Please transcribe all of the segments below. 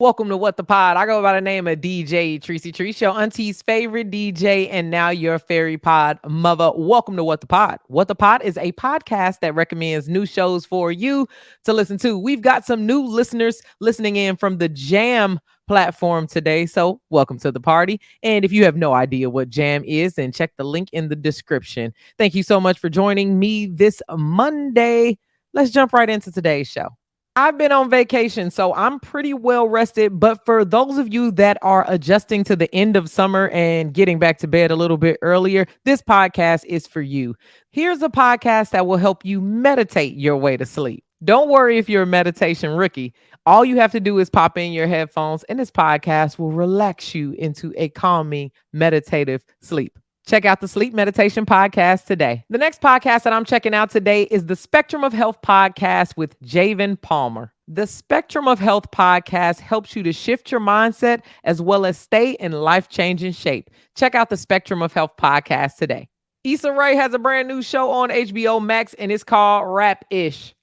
Welcome to What the Pod. I go by the name of DJ Tracy Treese, your auntie's favorite DJ, and now your fairy pod mother. Welcome to What the Pod. What the Pod is a podcast that recommends new shows for you to listen to. We've got some new listeners listening in from the Jam platform today, so welcome to the party. And if you have no idea what Jam is, then check the link in the description. Thank you so much for joining me this Monday. Let's jump right into today's show. I've been on vacation, so I'm pretty well rested. But for those of you that are adjusting to the end of summer and getting back to bed a little bit earlier, this podcast is for you. Here's a podcast that will help you meditate your way to sleep. Don't worry if you're a meditation rookie. All you have to do is pop in your headphones, and this podcast will relax you into a calming, meditative sleep. Check out the Sleep Meditation Podcast today. The next podcast that I'm checking out today is the Spectrum of Health Podcast with Javen Palmer. The Spectrum of Health Podcast helps you to shift your mindset as well as stay in life-changing shape. Check out the Spectrum of Health Podcast today. Issa Rae has a brand new show on HBO Max, and it's called Rap-ish.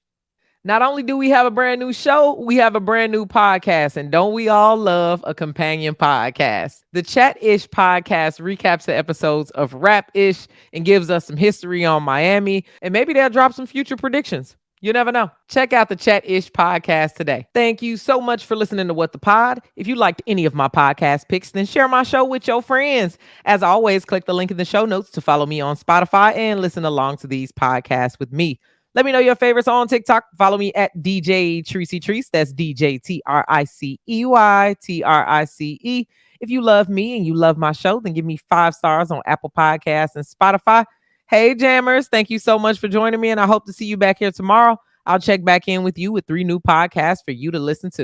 Not only do we have a brand new show, we have a brand new podcast. And don't we all love a companion podcast? The Chat-ish podcast recaps the episodes of Rap-ish and gives us some history on Miami. And maybe they'll drop some future predictions. You never know. Check out the Chat-ish podcast today. Thank you so much for listening to What the Pod. If you liked any of my podcast picks, then share my show with your friends. As always, click the link in the show notes to follow me on Spotify and listen along to these podcasts with me. Let me know your favorites on TikTok. Follow me at DJ Tracy Treese. That's DJ TRICEY TRICE. If you love me and you love my show, then give me 5 stars on Apple Podcasts and Spotify. Hey, Jammers, thank you so much for joining me, and I hope to see you back here tomorrow. I'll check back in with you with 3 new podcasts for you to listen to.